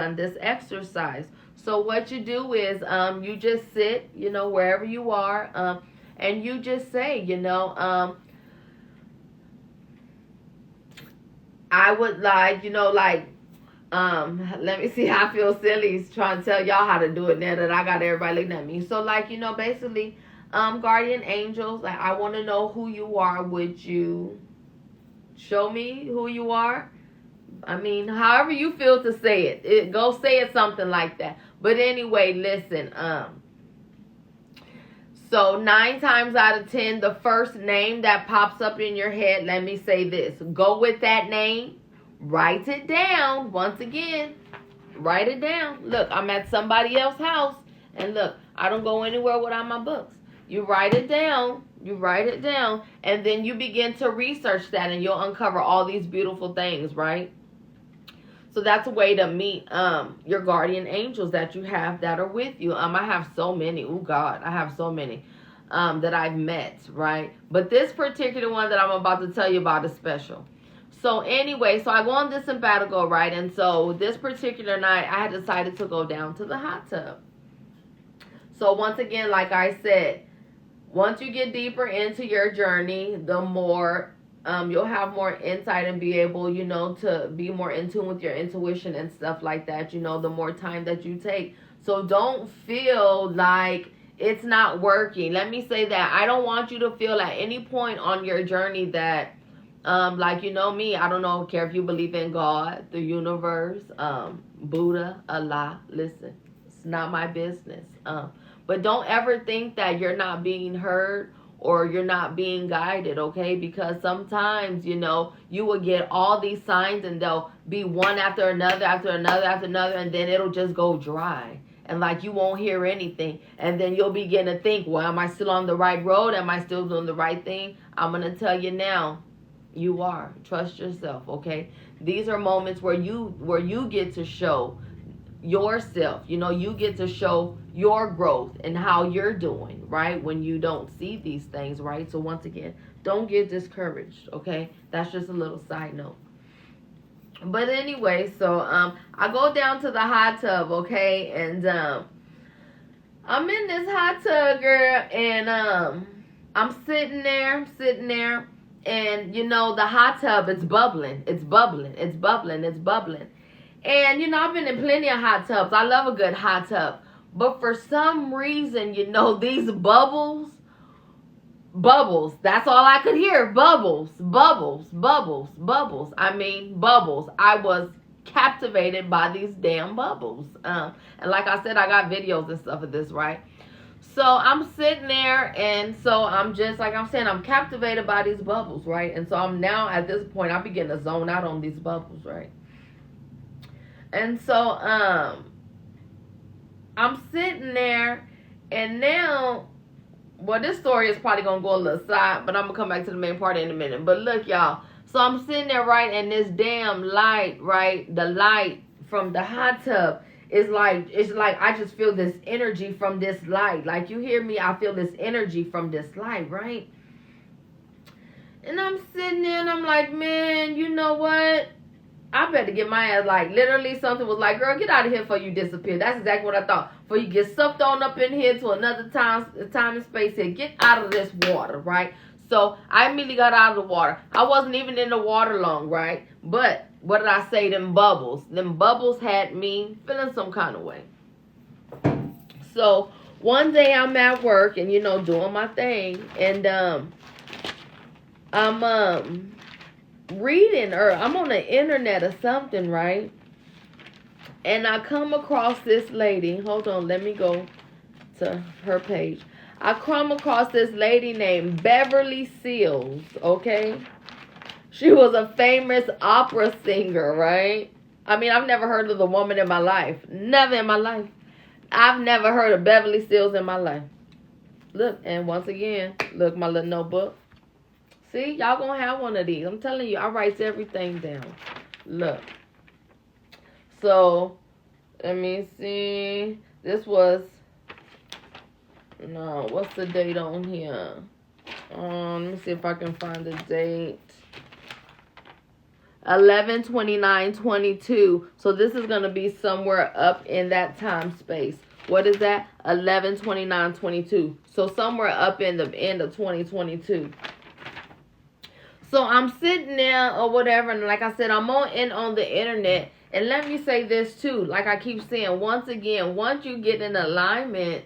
done this exercise. So what you do is you just sit, wherever you are, and you just say, I would like, let me see how I feel silly trying to tell y'all how to do it now that I got everybody looking at me. So like, basically, guardian angels, like I want to know who you are. Would you show me who you are? I mean, however you feel to say it. Go say it something like that. But anyway, listen, so 9 times out of 10, the first name that pops up in your head, let me say this. Go with that name. Write it down. Once again, write it down. Look, I'm at somebody else's house. And look, I don't go anywhere without my books. You write it down. You write it down. And then you begin to research that. And you'll uncover all these beautiful things, right? So that's a way to meet your guardian angels that you have that are with you. I have so many. Oh, God. I have so many that I've met, right? But this particular one that I'm about to tell you about is special. So anyway, so I go on this sabbatical, right? And so this particular night, I had decided to go down to the hot tub. So once again, like I said, once you get deeper into your journey, the more you'll have more insight and be able, to be more in tune with your intuition and stuff like that, the more time that you take. So don't feel like it's not working. Let me say that. I don't want you to feel at any point on your journey that, like, me, I don't care if you believe in God, the universe, Buddha, Allah, listen, it's not my business. But don't ever think that you're not being heard or you're not being guided, okay? Because sometimes, you will get all these signs and they'll be one after another, after another, after another, and then it'll just go dry. And like you won't hear anything. And then you'll begin to think, well, am I still on the right road? Am I still doing the right thing? I'm going to tell you now, you are. Trust yourself, okay? These are moments where you get to show yourself. You get to show your growth and how you're doing, right? When you don't see these things, right? So once again, don't get discouraged, okay? That's just a little side note. But anyway, so I go down to the hot tub, okay? And I'm in this hot tub, girl, and I'm sitting there, and the hot tub, it's bubbling. And, I've been in plenty of hot tubs. I love a good hot tub. But for some reason, these bubbles, that's all I could hear. Bubbles. I mean, bubbles. I was captivated by these damn bubbles. And like I said, I got videos and stuff of this, right? So I'm sitting there, and so I'm just, like I'm saying, I'm captivated by these bubbles, right? And so I'm now, at this point, I begin to zone out on these bubbles, right? And so I'm sitting there, and now, well, this story is probably going to go a little side, but I'm going to come back to the main part in a minute. But look, y'all. So I'm sitting there, right, and this damn light, right, the light from the hot tub is like, it's like I just feel this energy from this light. Like, you hear me? I feel this energy from this light, right? And I'm sitting there, and I'm like, man, you know what? I better get my ass, like, literally something was like, girl, get out of here before you disappear. That's exactly what I thought. Before you get sucked on up in here to another time and space here. Get out of this water, right? So I immediately got out of the water. I wasn't even in the water long, right? But what did I say? Them bubbles had me feeling some kind of way. So one day I'm at work and, doing my thing. And I'm reading, or I'm on the internet or something, right? And I come across this lady. Hold on, let me go to her page. I come across this lady named Beverly Seals, okay? She was a famous opera singer, right? I mean, I've never heard of the woman in my life. Never in my life. I've never heard of Beverly Seals in my life. Look, and once again, look, my little notebook. See, y'all gonna have one of these. I'm telling you, I write everything down. Look. So, let me see. This was, no, what's the date on here? Let me see if I can find the date. 11/29/22. So this is going to be somewhere up in that time space. What is that? 11/29/22. So somewhere up in the end of 2022. So I'm sitting there or whatever, and like I said, I'm on the internet. And let me say this too, like I keep saying, once again, once you get in alignment,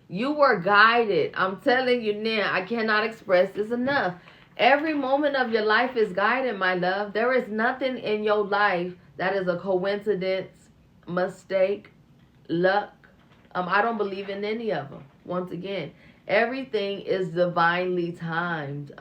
you were guided. I'm telling you now, I cannot express this enough. Every moment of your life is guided, my love. There is nothing in your life that is a coincidence, mistake, luck. I don't believe in any of them. Once again, everything is divinely timed.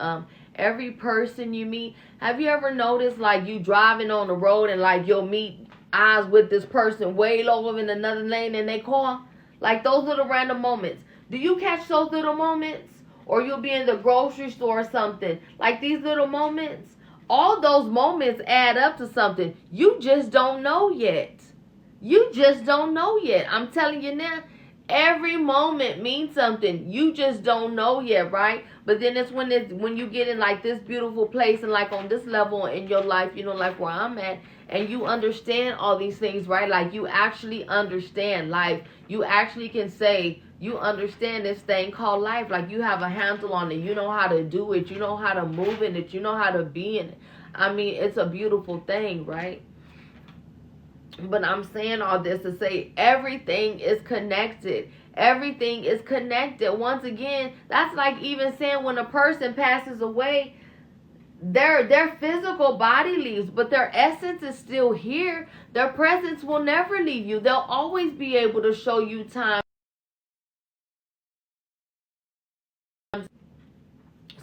Every person you meet, have you ever noticed like you driving on the road and like you'll meet eyes with this person way over in another lane in their car? Like those little random moments. Do you catch those little moments? Or you'll be in the grocery store or something. Like these little moments. All those moments add up to something. You just don't know yet. You just don't know yet. I'm telling you now. Every moment means something. You just don't know yet, right? But then it's when you get in like this beautiful place and like on this level in your life, you know, like where I'm at, and you understand all these things, right? Like you actually understand life. You actually can say you understand this thing called life. Like you have a handle on it. You know how to do it. You know how to move in it. You know how to be in it. I mean, it's a beautiful thing, right? But I'm saying all this to say everything is connected. Everything is connected. Once again, that's like even saying when a person passes away, their physical body leaves, but their essence is still here. Their presence will never leave you. They'll always be able to show you time.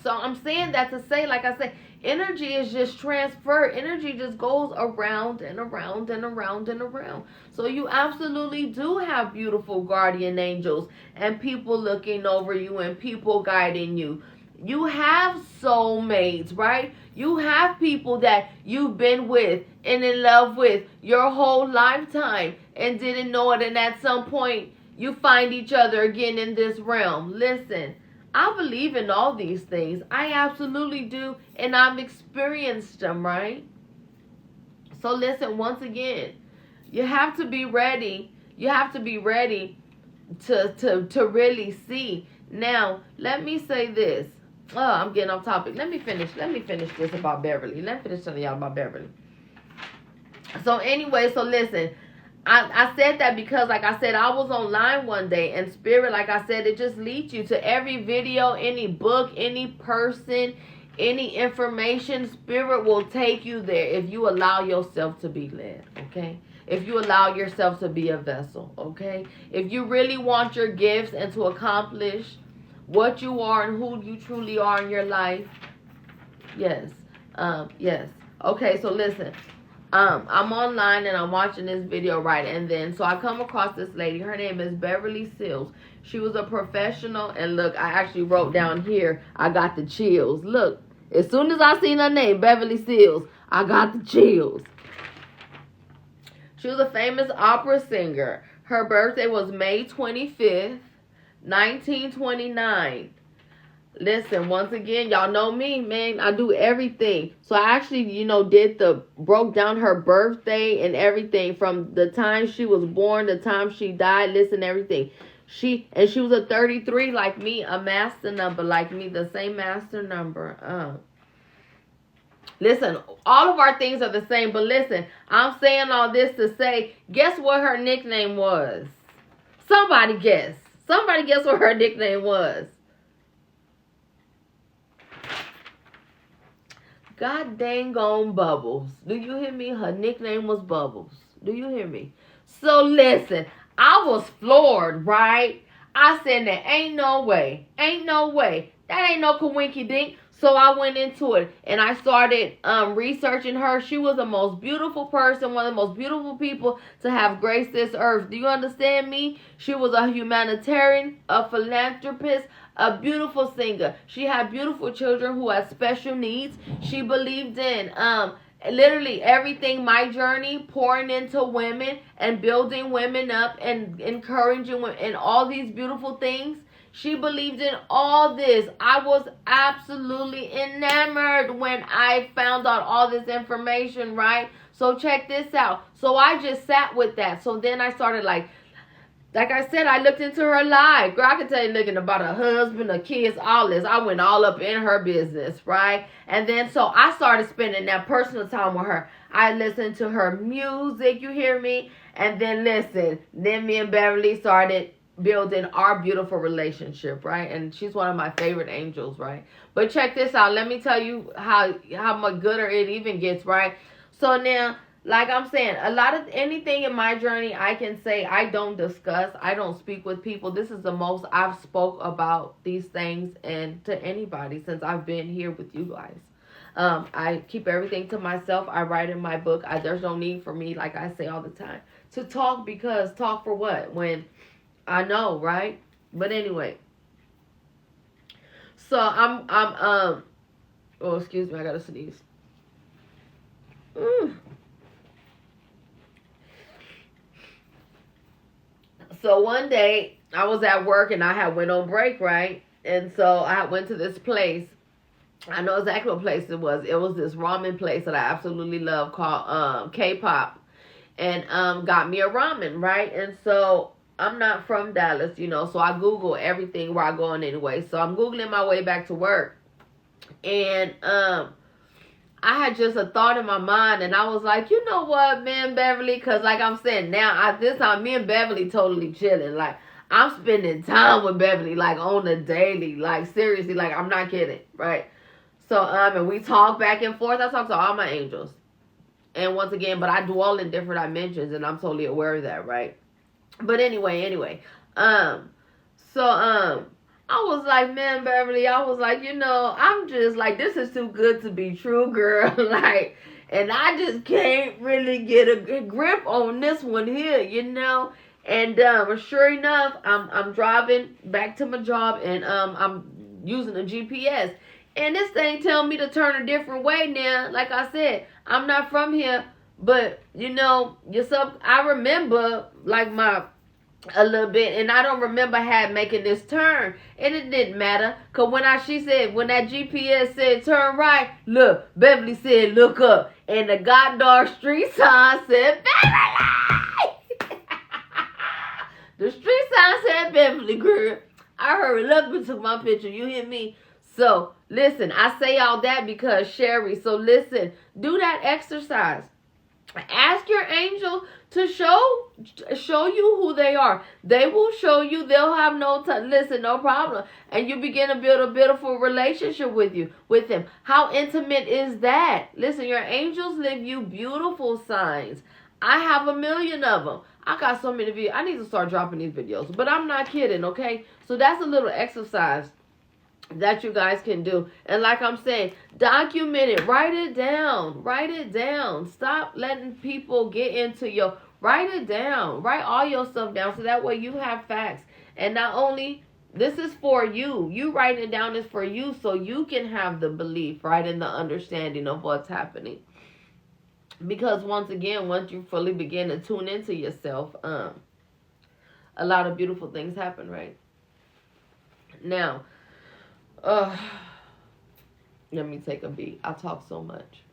So I'm saying that to say, like I said, energy is just transfer. Energy just goes around and around and around and around. So you absolutely do have beautiful guardian angels and people looking over you and people guiding you. You have soulmates, right? You have people that you've been with and in love with your whole lifetime and didn't know it. And at some point, you find each other again in this realm. Listen. I believe in all these things. I absolutely do. And I've experienced them, right? So listen, once again, you have to be ready. You have to be ready to really see. Now, let me say this. Oh, I'm getting off topic. Let me finish this about Beverly. Let me finish telling y'all about Beverly. So anyway, so listen. I said that because, like I said, I was online one day, and Spirit, like I said, it just leads you to every video, any book, any person, any information. Spirit will take you there if you allow yourself to be led, okay? If you allow yourself to be a vessel, okay? If you really want your gifts and to accomplish what you are and who you truly are in your life, yes, yes. Okay, so listen. I'm online and I'm watching this video, right? And then, so I come across this lady. Her name is Beverly Seals. She was a professional. And look, I actually wrote down here, I got the chills. Look, as soon as I seen her name, Beverly Seals, I got the chills. She was a famous opera singer. Her birthday was May 25th, 1929. Listen, once again, y'all know me, man. I do everything. So I actually, broke down her birthday and everything from the time she was born, the time she died. Listen, everything. She was a 33 like me, a master number like me, the same master number. Listen, all of our things are the same, but listen, I'm saying all this to say, guess what her nickname was? Somebody guess. Somebody guess what her nickname was. God dang on Bubbles. Do you hear me? Her nickname was Bubbles. Do you hear me? So listen, I was floored, right? I said, there ain't no way. Ain't no way. That ain't no coinky dink. So I went into it and I started researching her. She was the most beautiful person, one of the most beautiful people to have graced this earth. Do you understand me? She was a humanitarian, a philanthropist, a beautiful singer. She had beautiful children who had special needs. She believed in literally everything, my journey, pouring into women and building women up and encouraging women and all these beautiful things. She believed in all this. I was absolutely enamored when I found out all this information, right? So check this out. So I just sat with that. So then I started like I said, I looked into her life. Girl, I can tell you looking about her husband, her kids, all this. I went all up in her business, right? And then so I started spending that personal time with her. I listened to her music, you hear me? And then then me and Beverly started building our beautiful relationship, right? And she's one of my favorite angels, right? But check this out. Let me tell you how much gooder it even gets, right? So now, like I'm saying, a lot of anything in my journey, I can say I don't discuss. I don't speak with people. This is the most I've spoke about these things and to anybody since I've been here with you guys. I keep everything to myself. I write in my book. There's no need for me, like I say all the time, to talk, because talk for what? When I know, right? But anyway, so oh, excuse me, I gotta sneeze. So one day I was at work and I had went on break, right? And so I went to this place. I know exactly what place it was. It was this ramen place that I absolutely love called K-pop, and got me a ramen, right? And so I'm not from Dallas, so I Google everything where I go on anyway. So I'm Googling my way back to work, and I had just a thought in my mind, and I was like, you know what, man, Beverly, because like I'm saying now, this time me and Beverly totally chilling. Like, I'm spending time with Beverly, like, on the daily, like, seriously, like, I'm not kidding, right? So, and we talk back and forth. I talk to all my angels. And once again, but I dwell in different dimensions, and I'm totally aware of that, right? But anyway, I was like, man, Beverly, I was like, I'm just like, this is too good to be true, girl. Like, and I just can't really get a good grip on this one here, And sure enough, I'm driving back to my job, and I'm using a GPS. And this thing tell me to turn a different way now. Like I said, I'm not from here, but I remember like a little bit, and I don't remember making this turn, and it didn't matter, cause when that GPS said turn right, look, Beverly said look up, and the goddamn street sign said Beverly. The street sign said Beverly, girl. I hurried up and took my picture. You hear me? So listen, I say all that because Sherry. So listen, do that exercise. Ask your angel to show you who they are. They will show you. They'll have no problem. And you begin to build a beautiful relationship with him. How intimate is that? Listen, your angels leave you beautiful signs. I have a million of them. I got so many videos. I need to start dropping these videos. But I'm not kidding, okay? So that's a little exercise that you guys can do. And like I'm saying, document it. Write it down. Stop letting people get into write it down. Write all your stuff down, so that way you have facts. And not only this is for you writing it down is for you, so you can have the belief, right, and the understanding of what's happening. Because once you fully begin to tune into yourself, a lot of beautiful things happen, right? Now, let me take a beat. I talk so much.